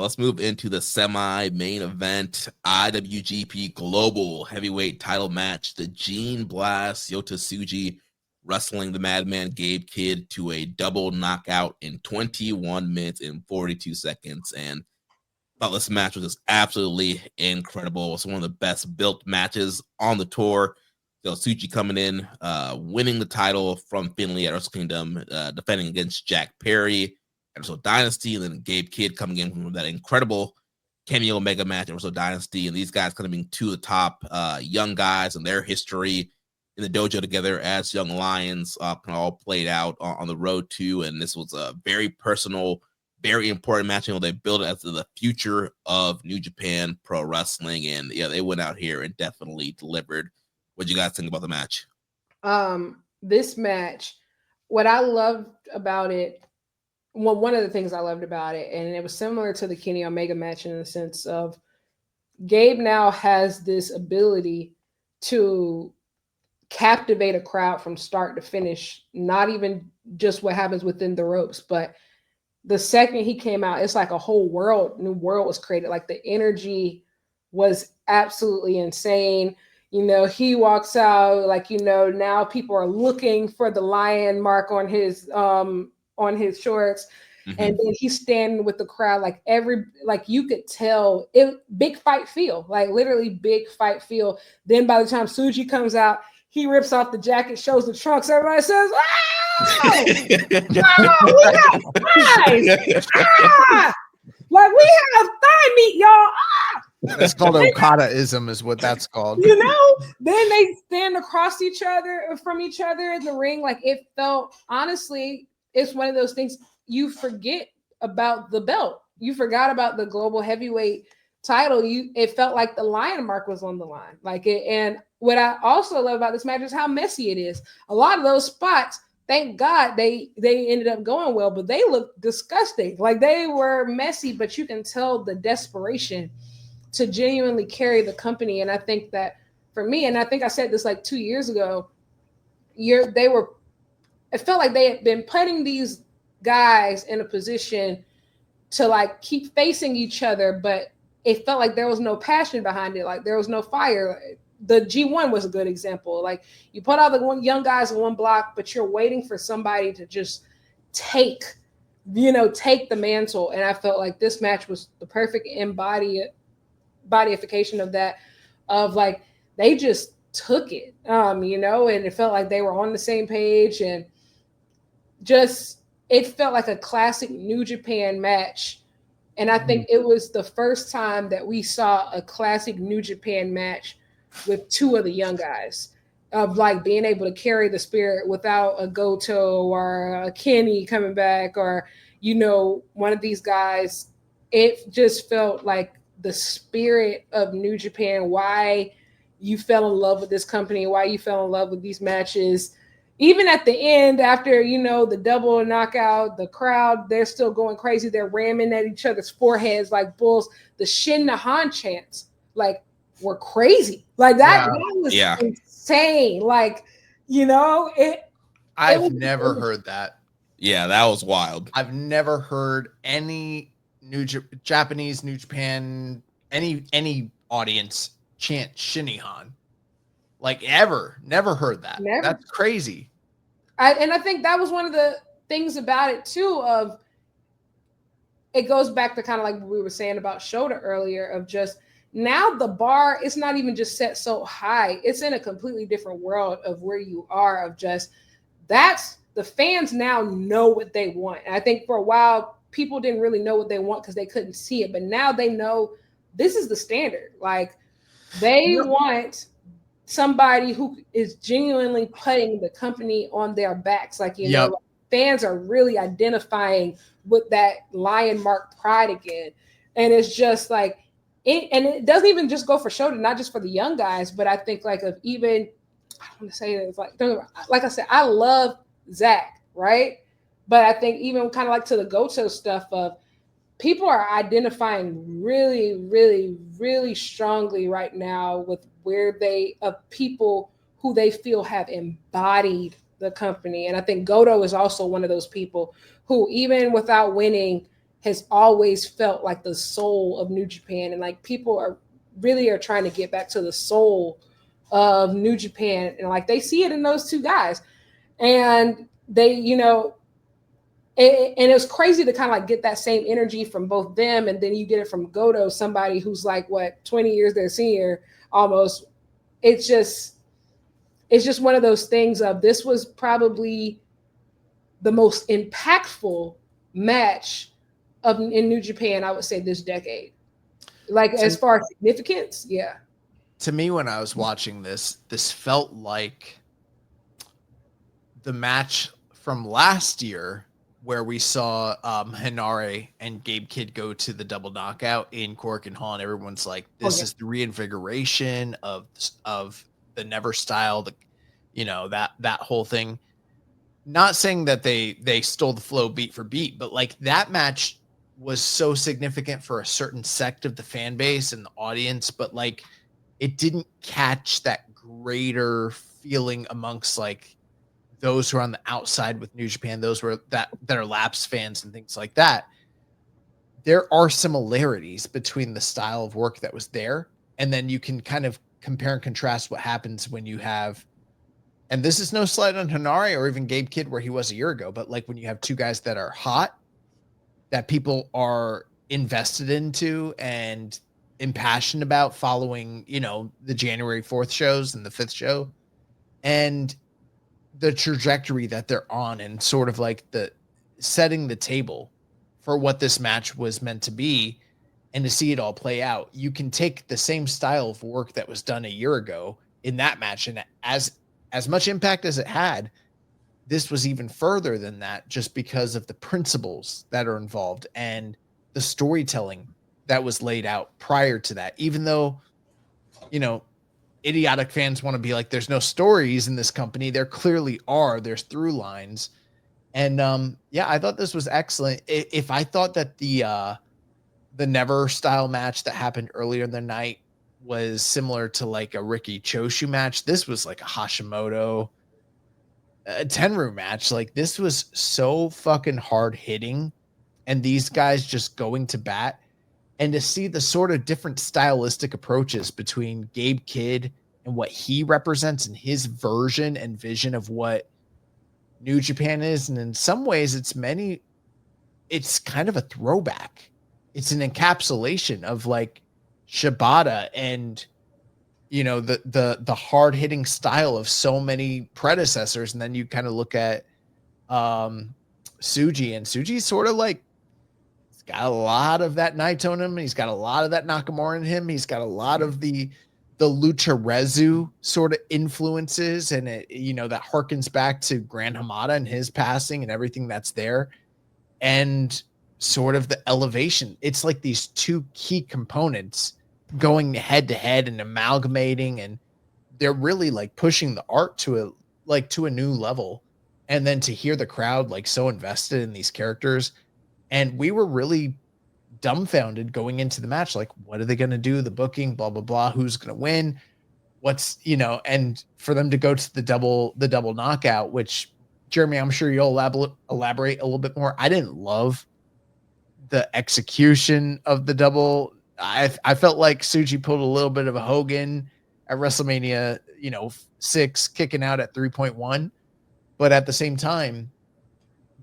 Let's move into the semi-main event, IWGP Global Heavyweight Title Match. The Gene Blast, Yota Tsuji wrestling the Madman Gabe Kidd to a double knockout in 21 minutes and 42 seconds. And I thought this match was just absolutely incredible. It's one of the best built matches on the tour. So Tsuji coming in, winning the title from Finley at Wrestle Kingdom, defending against Jack Perry at Wrestle Dynasty, and then Gabe Kidd coming in from that incredible Kenny Omega match at Wrestle Dynasty. And these guys kind of being two of the top young guys in their history in the dojo together as young lions, kind of all played out on the road too. And this was a very personal, very important match. You know, they built it as the future of New Japan Pro Wrestling, and yeah, they went out here and definitely delivered. What do you guys think about the match? This match, what I loved about it, well, one of the things I loved about it, and it was similar to the Kenny Omega match in the sense of Gabe now has this ability to captivate a crowd from start to finish, not even just what happens within the ropes, but the second he came out, it's like a whole new world was created. Like the energy was absolutely insane. You know, he walks out like, you know, now people are looking for the lion mark on his shorts. Mm-hmm. And then he's standing with the crowd, like you could tell it, big fight feel, like literally big fight feel. Then by the time Tsuji comes out, he rips off the jacket, shows the trunks. Everybody says, "Oh, we got thighs! Like we have thigh meat, y'all!" That's called Okada-ism, is what that's called. You know, then they stand across from each other in the ring. Like it felt, honestly, it's one of those things you forget about the belt. You forgot about the global heavyweight title. It felt like the lion mark was on the line. Like it, and what I also love about this match is how messy it is. A lot of those spots, thank God they ended up going well, but they looked disgusting. Like they were messy, but you can tell the desperation to genuinely carry the company. And I think that for me, and I think I said this like 2 years ago, it felt like they had been putting these guys in a position to like keep facing each other, but it felt like there was no passion behind it. Like there was no fire. The G1 was a good example. Like you put all the young guys in one block, but you're waiting for somebody to just take the mantle. And I felt like this match was the perfect bodyification of that, of like they just took it, and it felt like they were on the same page, and just it felt like a classic New Japan match. And I think it was the first time that we saw a classic New Japan match with two of the young guys, of like being able to carry the spirit without a Goto or a Kenny coming back, or one of these guys. It just felt like the spirit of New Japan, why you fell in love with this company, why you fell in love with these matches. Even at the end, after, the double knockout, the crowd, they're still going crazy. They're ramming at each other's foreheads like bulls. The Shin Nahan chants, like, were crazy. Like, that was insane. Like, I've never heard that. Yeah, that was wild. I've never heard any Japanese, New Japan, any audience chant Shinihan. Like ever. Never heard that. Never. That's crazy. And I think that was one of the things about it too, of it goes back to kind of like what we were saying about Shota earlier, of just now the bar, it's not even just set so high. It's in a completely different world of where you are, of just that's the fans now know what they want. And I think for a while, people didn't really know what they want because they couldn't see it. But now they know this is the standard. Like they want somebody who is genuinely putting the company on their backs. Like, like fans are really identifying with that lion mark pride again. And it's just like, it doesn't even just go for Shota, not just for the young guys, but I think like of even, I don't want to say it, like I said, I love Zach, right? But I think even kind of like to the Goto stuff of people are identifying really, really, really strongly right now with where people who they feel have embodied the company. And I think Goto is also one of those people who, even without winning, has always felt like the soul of New Japan, and like people are trying to get back to the soul of New Japan, and like they see it in those two guys, and they, you know, and it was crazy to kind of like get that same energy from both them, and then you get it from Goto, somebody who's like 20 years their senior almost. It's just one of those things of, this was probably the most impactful match in New Japan, I would say, this decade. Like, as far as significance, yeah. To me, when I was watching this felt like the match from last year where we saw Hinare and Gabe Kidd go to the double knockout in Cork and Hall, and everyone's like, this is the reinvigoration of the Never style, that whole thing. Not saying that they stole the flow beat for beat, but like that match was so significant for a certain sect of the fan base and the audience, but like it didn't catch that greater feeling amongst like those who are on the outside with New Japan, those that are lapsed fans and things like that. There are similarities between the style of work that was there, and then you can kind of compare and contrast what happens when you have, and this is no slight on Hinare or even Gabe Kidd where he was a year ago, but like when you have two guys that are hot, that people are invested into and impassioned about following, the January 4th shows and the 5th show, and the trajectory that they're on, and sort of like the setting the table for what this match was meant to be, and to see it all play out. You can take the same style of work that was done a year ago in that match, and as much impact as it had, this was even further than that, just because of the principles that are involved and the storytelling that was laid out prior to that. Even though, idiotic fans want to be like, there's no stories in this company. There clearly are. There's through lines. And I thought this was excellent. If I thought that the Never style match that happened earlier in the night was similar to like a Ricky Choshu match, this was like a Hashimoto Tenru match. Like, this was so fucking hard hitting, and these guys just going to bat. And to see the sort of different stylistic approaches between Gabe Kidd and what he represents and his version and vision of what New Japan is. And in some ways it's kind of a throwback. It's an encapsulation of like Shibata and, the hard hitting style of so many predecessors. And then you kind of look at Tsuji, and Tsuji's sort of like, got a lot of that Naito in him. He's got a lot of that Nakamura in him. He's got a lot of the Lucharezu sort of influences, and it, that harkens back to Gran Hamada and his passing and everything that's there, and sort of the elevation. It's like these two key components going head to head and amalgamating, and they're really like pushing the art to a new level. And then to hear the crowd like so invested in these characters. And we were really dumbfounded going into the match. Like, what are they going to do? The booking, blah, blah, blah. Who's going to win? What's, and for them to go to the double knockout, which, Jeremy, I'm sure you'll elaborate a little bit more. I didn't love the execution of the double. I felt like Tsuji pulled a little bit of a Hogan at WrestleMania, 6, kicking out at 3.1. But at the same time,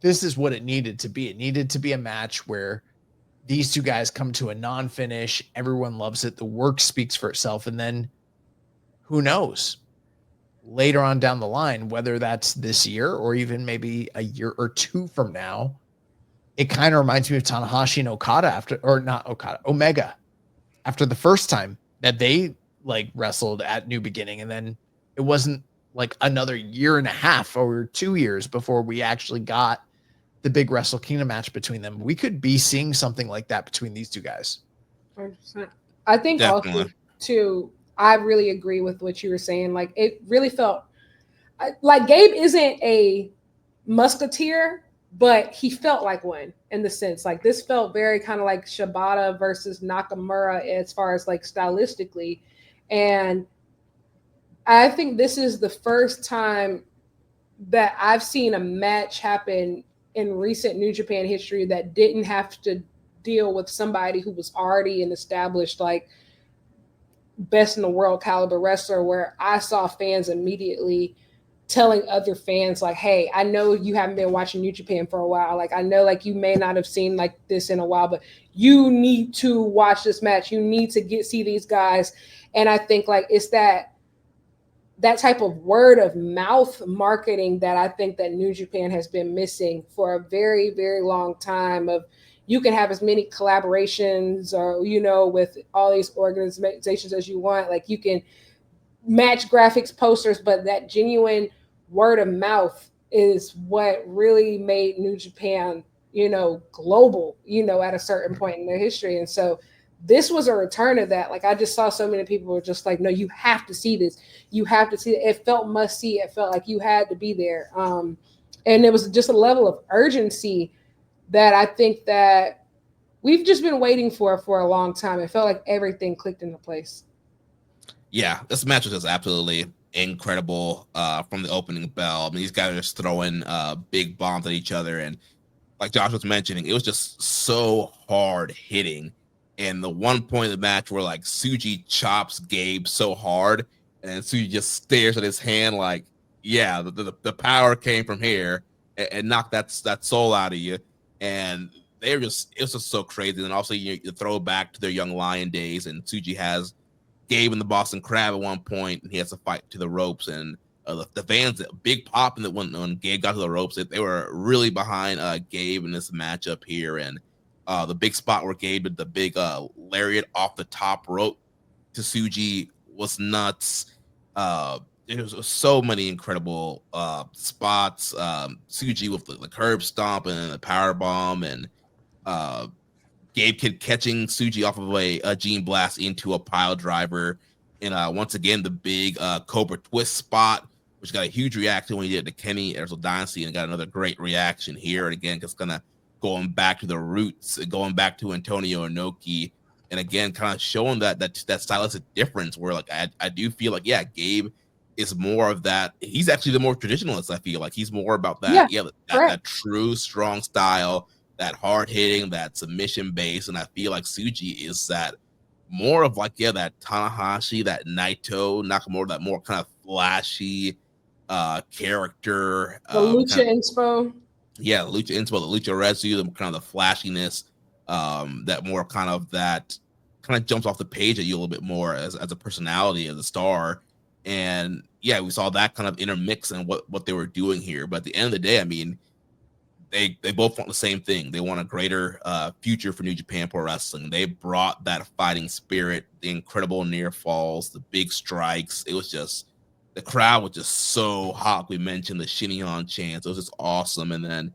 this is what it needed to be. It needed to be a match where these two guys come to a non-finish. Everyone loves it. The work speaks for itself. And then who knows later on down the line, whether that's this year or even maybe a year or two from now, it kind of reminds me of Tanahashi and Omega after the first time that they like wrestled at New Beginning. And then it wasn't like another year and a half or 2 years before we actually got the big Wrestle Kingdom match between them. We could be seeing something like that between these two guys. 100%. I think definitely. Also too, I really agree with what you were saying. Like, it really felt like Gabe isn't a musketeer, but he felt like one in the sense. Like, this felt very kind of like Shibata versus Nakamura as far as like stylistically. And I think this is the first time that I've seen a match happen in recent New Japan history that didn't have to deal with somebody who was already an established, like, best in the world caliber wrestler, where I saw fans immediately telling other fans, like, hey, I know you haven't been watching New Japan for a while. Like, I know, like, you may not have seen like this in a while, but you need to watch this match. You need to see these guys. And I think, like, it's that type of word of mouth marketing that I think that New Japan has been missing for a very, very long time. Of, you can have as many collaborations or, you know, with all these organizations as you want. Like, you can match graphics, posters, but that genuine word of mouth is what really made New Japan, you know, global, you know, at a certain point in their history. And so this was a return of that. Like, I just saw so many people were just like, no, you have to see this. You have to see it. It felt must see. It felt like you had to be there. And it was just a level of urgency that I think that we've just been waiting for a long time. It felt like everything clicked into place. Yeah, this match was just absolutely incredible from the opening bell. I mean, these guys are just throwing big bombs at each other. And like Josh was mentioning, it was just so hard hitting. And the one point of the match where, like, Tsuji chops Gabe so hard, and Tsuji just stares at his hand like, yeah, the power came from here, and knocked that soul out of you. And it was just so crazy. And also, you throw back to their Young Lion days, and Tsuji has Gabe in the Boston Crab at one point, and he has to fight to the ropes. And the fans, big pop, and when Gabe got to the ropes, they were really behind Gabe in this matchup here. And the big spot where Gabe did the big lariat off the top rope to Tsuji was nuts. There was so many incredible spots. Tsuji with the curb stomp and the power bomb, and Gabe Kidd catching Tsuji off of a Gene Blast into a pile driver. And once again, the big Cobra Twist spot, which got a huge reaction when he did it to Kenny Erzel Dynasty, and got another great reaction here. And again, just kind of going back to the roots, going back to Antonio Inoki, and again, kind of showing that stylistic difference where, like, I do feel like, yeah, Gabe is more of that. He's actually the more traditionalist. I feel like he's more about that, that true strong style, that hard hitting, that submission base. And I feel like Tsuji is that more of, like, that Tanahashi, that Naito, Nakamura, that more kind of flashy character. The Lucha Inspo. Yeah, the Lucha Inspo, the Lucha Rezu, the kind of the flashiness, that more kind of jumps off the page at you a little bit more as a personality, as a star. And yeah, we saw that kind of intermix in what they were doing here. But at the end of the day, I mean, they both want the same thing. They want a greater future for New Japan Pro Wrestling. They brought that fighting spirit, the incredible near falls, the big strikes. It was just, the crowd was just so hot. We mentioned the Shinihan chants. It was just awesome. And then,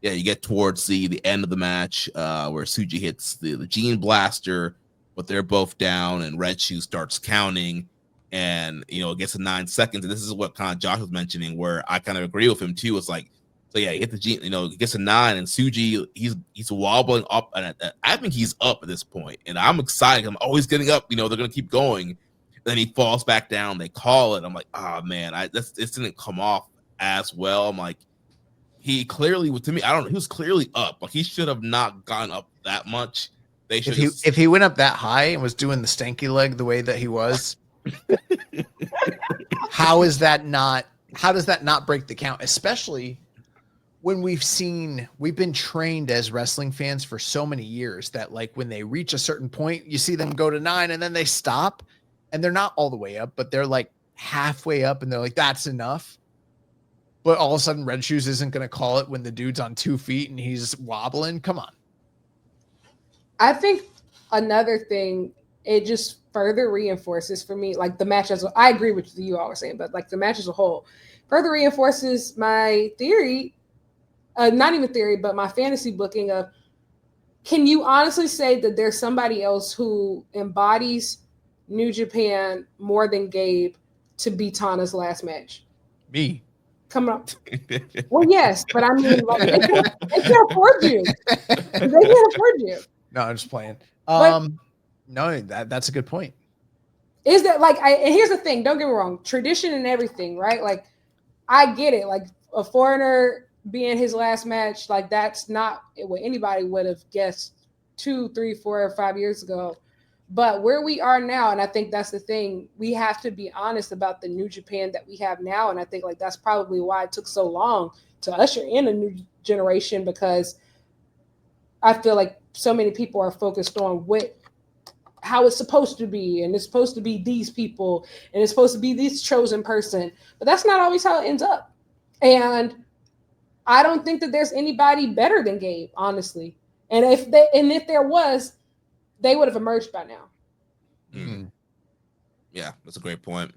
yeah, you get towards the end of the match where Tsuji hits the Gene Blaster, but they're both down, and Red Shoe starts counting. And, it gets to 9 seconds. And this is what kind of Josh was mentioning, where I kind of agree with him too. It's like, so yeah, he hit the Gene, he gets to 9, and Tsuji, he's wobbling up. And I think he's up at this point. And I'm excited. I'm always getting up. They're going to keep going. Then he falls back down. They call it. I'm like, oh man, this didn't come off as well. I'm like, he clearly, to me, I don't know, he was clearly up. Like, he should have not gone up that much. They should. If he went up that high and was doing the stanky leg the way that he was, how does that not break the count? Especially when we've been trained as wrestling fans for so many years that, like, when they reach a certain point, you see them go to 9 and then they stop. And they're not all the way up, but they're like halfway up, and they're like, that's enough. But all of a sudden, Red Shoes isn't going to call it when the dude's on 2 feet and he's wobbling. Come on. I think another thing, it just further reinforces for me, like, the match as I agree with you all were saying, but, like, the match as a whole further reinforces my theory, not even theory, but my fantasy booking of, can you honestly say that there's somebody else who embodies New Japan more than Gabe to be Tana's last match? Me. Come on. Well, yes, but I mean, like, they can't afford you. They can't afford you. No, I'm just playing. But, no, that's a good point. Is that, like, and here's the thing, don't get me wrong, tradition and everything, right? Like, I get it. Like, a foreigner being his last match, like that's not what anybody would have guessed 2, 3, 4, or 5 years ago. But where we are now, and I think that's the thing, we have to be honest about the New Japan that we have now. And I think like that's probably why it took so long to usher in a new generation, because I feel like so many people are focused on how it's supposed to be, and it's supposed to be these people, and it's supposed to be this chosen person. But that's not always how it ends up. And I don't think that there's anybody better than Gabe, honestly. And if there was, they would have emerged by now. Yeah, that's a great point.